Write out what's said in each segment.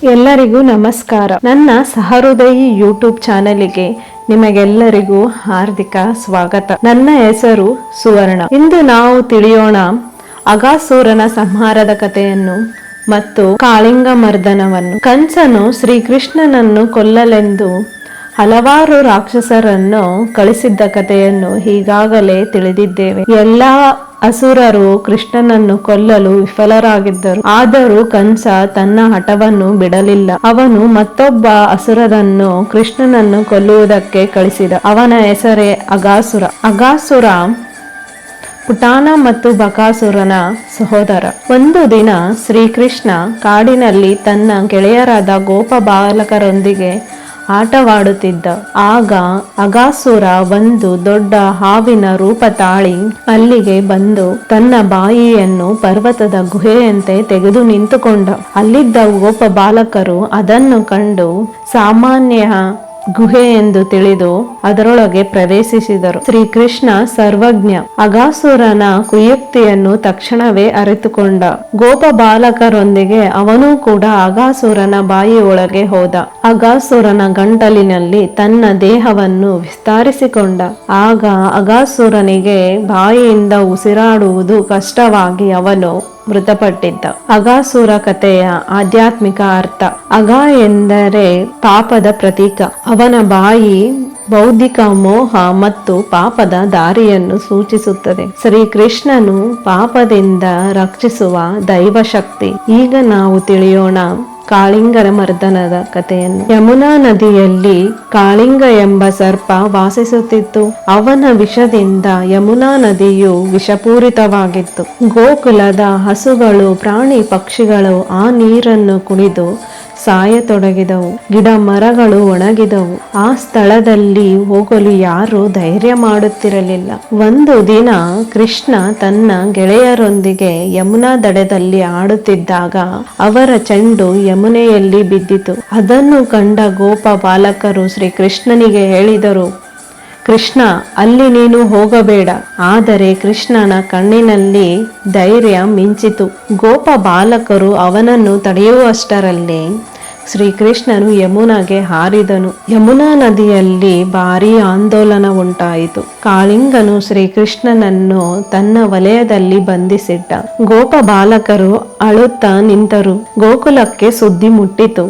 ಎಲ್ಲರಿಗೂ ನಮಸ್ಕಾರ. ನನ್ನ ಸಹೃದಯಿ ಯೂಟ್ಯೂಬ್ ಚಾನೆಲ್ಗೆ ನಿಮಗೆಲ್ಲರಿಗೂ ಹಾರ್ದಿಕ ಸ್ವಾಗತ. ನನ್ನ ಹೆಸರು ಸುವರ್ಣ. ಇಂದು ನಾವು ತಿಳಿಯೋಣ ಅಗಾಸುರನ ಸಂಹಾರದ ಕಥೆಯನ್ನು ಮತ್ತು ಕಾಳಿಂಗ ಮರ್ದನವನ್ನು. ಕಂಸನು ಶ್ರೀಕೃಷ್ಣನನ್ನು ಕೊಲ್ಲಲೆಂದು ಹಲವಾರು ರಾಕ್ಷಸರನ್ನು ಕಳಿಸಿದ್ದ ಕಥೆಯನ್ನು ಈಗಾಗಲೇ ತಿಳಿದಿದ್ದೇವೆ. ಎಲ್ಲಾ ಅಸುರರು ಕೃಷ್ಣನನ್ನು ಕೊಲ್ಲಲು ವಿಫಲರಾಗಿದ್ದರು. ಆದರೂ ಕಂಸ ತನ್ನ ಹಠವನ್ನು ಬಿಡಲಿಲ್ಲ. ಅವನು ಮತ್ತೊಬ್ಬ ಅಸುರನನ್ನು ಕೃಷ್ಣನನ್ನು ಕೊಲ್ಲುವುದಕ್ಕೆ ಕಳಿಸಿದ. ಅವನ ಹೆಸರೇ ಅಗಾಸುರ. ಅಗಾಸುರ ಪುಟಾನ ಮತ್ತು ಬಕಾಸುರನ ಸಹೋದರ. ಒಂದು ದಿನ ಶ್ರೀಕೃಷ್ಣ ಕಾಡಿನಲ್ಲಿ ತನ್ನ ಗೆಳೆಯರಾದ ಗೋಪ ಬಾಲಕರೊಂದಿಗೆ ಆಟವಾಡುತ್ತಿದ್ದ. ಆಗ ಅಗಾಸುರ ಒಂದು ದೊಡ್ಡ ಹಾವಿನ ರೂಪ ತಾಳಿ ಅಲ್ಲಿಗೆ ಬಂದು ತನ್ನ ಬಾಯಿಯನ್ನು ಪರ್ವತದ ಗುಹೆಯಂತೆ ತೆಗೆದು ನಿಂತುಕೊಂಡ. ಅಲ್ಲಿದ್ದ ಗೋಪ ಬಾಲಕರು ಅದನ್ನು ಕಂಡು ಸಾಮಾನ್ಯ ಗುಹೆ ಎಂದು ತಿಳಿದು ಅದರೊಳಗೆ ಪ್ರವೇಶಿಸಿದರು. ಶ್ರೀಕೃಷ್ಣ ಸರ್ವಜ್ಞ. ಅಗಾಸುರನ ಕುಯುಕ್ತಿಯನ್ನು ತಕ್ಷಣವೇ ಅರಿತುಕೊಂಡ. ಗೋಪ ಬಾಲಕರೊಂದಿಗೆ ಅವನು ಕೂಡ ಅಗಾಸುರನ ಬಾಯಿಯೊಳಗೆ ಹೋದ. ಅಗಾಸುರನ ಗಂಟಲಿನಲ್ಲಿ ತನ್ನ ದೇಹವನ್ನು ವಿಸ್ತರಿಸಿಕೊಂಡ. ಆಗ ಅಗಾಸುರನಿಗೆ ಬಾಯಿಯಿಂದ ಉಸಿರಾಡುವುದು ಕಷ್ಟವಾಗಿ ಅವನು ಮೃತಪಟ್ಟಿದ್ದ. ಅಗಾಸುರ ಕಥೆಯ ಆಧ್ಯಾತ್ಮಿಕ ಅರ್ಥ. ಅಗ ಎಂದರೆ ಪಾಪದ ಪ್ರತೀಕ. ಅವನ ಬಾಯಿ ಬೌದ್ಧಿಕ ಮೋಹ ಮತ್ತು ಪಾಪದ ದಾರಿಯನ್ನು ಸೂಚಿಸುತ್ತದೆ. ಶ್ರೀಕೃಷ್ಣನು ಪಾಪದಿಂದ ರಕ್ಷಿಸುವ ದೈವಶಕ್ತಿ. ಈಗ ನಾವು ತಿಳಿಯೋಣ ಕಾಳಿಂಗರ ಮರ್ದನದ ಕಥೆಯನ್ನು. ಯಮುನಾ ನದಿಯಲ್ಲಿ ಕಾಳಿಂಗ ಎಂಬ ಸರ್ಪ ವಾಸಿಸುತ್ತಿತ್ತು. ಅವನ ವಿಷದಿಂದ ಯಮುನಾ ನದಿಯು ವಿಷಪೂರಿತವಾಗಿತ್ತು. ಗೋಕುಲದ ಹಸುಗಳು, ಪ್ರಾಣಿ ಪಕ್ಷಿಗಳು ಆ ನೀರನ್ನು ಕುಡಿದು ಸಾಯತೊಡಗಿದವು. ಗಿಡ ಮರಗಳು ಒಣಗಿದವು. ಆ ಸ್ಥಳದಲ್ಲಿ ಹೋಗಲು ಯಾರು ಧೈರ್ಯ ಮಾಡುತ್ತಿರಲಿಲ್ಲ. ಒಂದು ದಿನ ಕೃಷ್ಣ ತನ್ನ ಗೆಳೆಯರೊಂದಿಗೆ ಯಮುನಾ ದಡದಲ್ಲಿ ಆಡುತ್ತಿದ್ದಾಗ ಅವರ ಚೆಂಡು ಯಮುನೆಯಲ್ಲಿ ಬಿದ್ದಿತು. ಅದನ್ನು ಕಂಡ ಗೋಪ ಬಾಲಕರು ಶ್ರೀಕೃಷ್ಣನಿಗೆ ಹೇಳಿದರು, ಕೃಷ್ಣ, ಅಲ್ಲಿ ನೀನು ಹೋಗಬೇಡ. ಆದರೆ ಕೃಷ್ಣನ ಕಣ್ಣಿನಲ್ಲಿ ಧೈರ್ಯ ಮಿಂಚಿತು. ಗೋಪ ಬಾಲಕರು ಅವನನ್ನು ತಡೆಯುವಷ್ಟರಲ್ಲಿ ಶ್ರೀಕೃಷ್ಣನು ಯಮುನಾಗೆ ಹಾರಿದನು. ಯಮುನಾ ನದಿಯಲ್ಲಿ ಭಾರೀ ಆಂದೋಲನ ಉಂಟಾಯಿತು. ಕಾಳಿಂಗನು ಶ್ರೀಕೃಷ್ಣನನ್ನು ತನ್ನ ವಲಯದಲ್ಲಿ ಬಂಧಿಸಿಟ್ಟ. ಗೋಪ ಬಾಲಕರು ಅಳುತ್ತಾ ನಿಂತರು. ಗೋಕುಲಕ್ಕೆ ಸುದ್ದಿ ಮುಟ್ಟಿತು.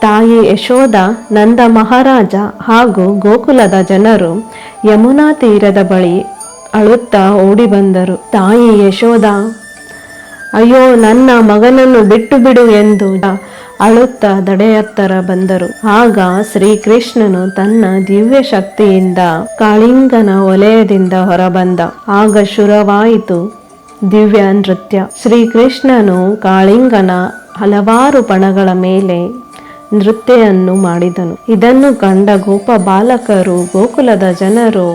ತಾಯಿ ಯಶೋಧ, ನಂದ ಮಹಾರಾಜ ಹಾಗೂ ಗೋಕುಲದ ಜನರು ಯಮುನಾ ತೀರದ ಬಳಿ ಅಳುತ್ತಾ ಓಡಿ ಬಂದರು. ತಾಯಿ ಯಶೋಧ, ಅಯ್ಯೋ, ನನ್ನ ಮಗನನ್ನು ಬಿಟ್ಟು ಬಿಡು ಎಂದು ಅಳುತ್ತಾ ದಡೆಯತ್ತರ ಬಂದರು. ಆಗ ಶ್ರೀಕೃಷ್ಣನು ತನ್ನ ದಿವ್ಯ ಶಕ್ತಿಯಿಂದ ಕಾಳಿಂಗನ ವಲಯದಿಂದ ಹೊರಬಂದ. ಆಗ ಶುರುವಾಯಿತು ದಿವ್ಯ ನೃತ್ಯ. ಶ್ರೀಕೃಷ್ಣನು ಕಾಳಿಂಗನ ಹಲವಾರು ಪಣಗಳ ಮೇಲೆ ನೃತ್ಯವನ್ನು ಮಾಡಿದನು. ಇದನ್ನು ಕಂಡ ಗೋಪ ಬಾಲಕರು, ಗೋಕುಲದ ಜನರು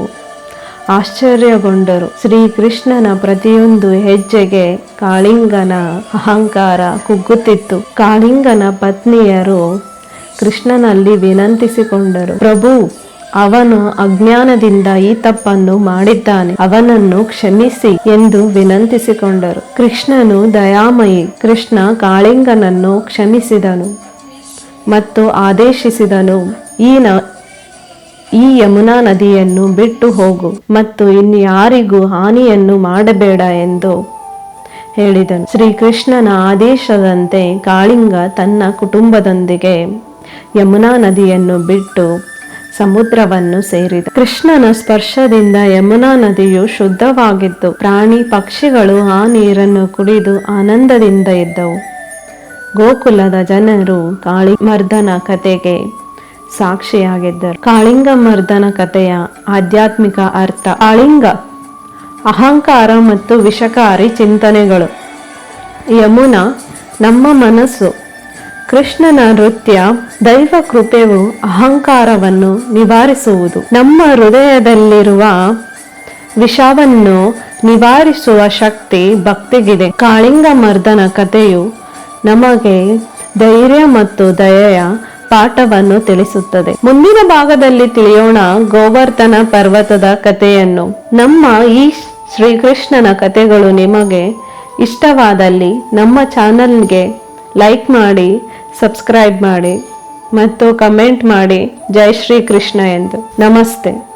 ಆಶ್ಚರ್ಯಗೊಂಡರು. ಶ್ರೀಕೃಷ್ಣನ ಪ್ರತಿಯೊಂದು ಹೆಜ್ಜೆಗೆ ಕಾಳಿಂಗನ ಅಹಂಕಾರ ಕುಗ್ಗುತ್ತಿತ್ತು. ಕಾಳಿಂಗನ ಪತ್ನಿಯರು ಕೃಷ್ಣನಲ್ಲಿ ವಿನಂತಿಸಿಕೊಂಡರು, ಪ್ರಭು, ಅವನು ಅಜ್ಞಾನದಿಂದ ಈ ತಪ್ಪನ್ನು ಮಾಡಿದ್ದಾನೆ, ಅವನನ್ನು ಕ್ಷಮಿಸಿ ಎಂದು ವಿನಂತಿಸಿಕೊಂಡರು. ಕೃಷ್ಣನು ದಯಾಮಯಿ. ಕೃಷ್ಣ ಕಾಳಿಂಗನನ್ನು ಕ್ಷಮಿಸಿದನು ಮತ್ತು ಆದೇಶಿಸಿದನು, ಈ ಯಮುನಾ ನದಿಯನ್ನು ಬಿಟ್ಟು ಹೋಗು ಮತ್ತು ಇನ್ಯಾರಿಗೂ ಹಾನಿಯನ್ನು ಮಾಡಬೇಡ ಎಂದು ಹೇಳಿದನು. ಶ್ರೀಕೃಷ್ಣನ ಆದೇಶದಂತೆ ಕಾಳಿಂಗ ತನ್ನ ಕುಟುಂಬದೊಂದಿಗೆ ಯಮುನಾ ನದಿಯನ್ನು ಬಿಟ್ಟು ಸಮುದ್ರವನ್ನು ಸೇರಿದ. ಕೃಷ್ಣನ ಸ್ಪರ್ಶದಿಂದ ಯಮುನಾ ನದಿಯು ಶುದ್ಧವಾಗಿತ್ತು. ಪ್ರಾಣಿ ಪಕ್ಷಿಗಳು ಆ ನೀರನ್ನು ಕುಡಿದು ಆನಂದದಿಂದ ಇದ್ದವು. ಗೋಕುಲದ ಜನರು ಕಾಳಿಮರ್ದನ ಕಥೆಗೆ ಸಾಕ್ಷಿಯಾಗಿದ್ದರು. ಕಾಳಿಂಗ ಮರ್ದನ ಕಥೆಯ ಆಧ್ಯಾತ್ಮಿಕ ಅರ್ಥ. ಕಾಳಿಂಗ ಅಹಂಕಾರ ಮತ್ತು ವಿಷಕಾರಿ ಚಿಂತನೆಗಳು. ಯಮುನಾ ನಮ್ಮ ಮನಸ್ಸು. ಕೃಷ್ಣನ ನೃತ್ಯ ದೈವ ಕೃಪೆಯು ಅಹಂಕಾರವನ್ನು ನಿವಾರಿಸುವುದು. ನಮ್ಮ ಹೃದಯದಲ್ಲಿರುವ ವಿಷವನ್ನು ನಿವಾರಿಸುವ ಶಕ್ತಿ ಭಕ್ತಿಗಿದೆ. ಕಾಳಿಂಗ ಮರ್ದನ ಕಥೆಯು ನಮಗೆ ಧೈರ್ಯ ಮತ್ತು ದಯೆಯ ಪಾಠವನ್ನು ತಿಳಿಸುತ್ತದೆ. ಮುಂದಿನ ಭಾಗದಲ್ಲಿ ತಿಳಿಯೋಣ ಗೋವರ್ಧನ ಪರ್ವತದ ಕಥೆಯನ್ನು. ನಮ್ಮ ಈ ಶ್ರೀಕೃಷ್ಣನ ಕಥೆಗಳು ನಿಮಗೆ ಇಷ್ಟವಾದಲ್ಲಿ ನಮ್ಮ ಚಾನಲ್ಗೆ ಲೈಕ್ ಮಾಡಿ, ಸಬ್ಸ್ಕ್ರೈಬ್ ಮಾಡಿ ಮತ್ತು ಕಮೆಂಟ್ ಮಾಡಿ ಜೈ ಶ್ರೀ ಕೃಷ್ಣ ಎಂದು. ನಮಸ್ತೆ.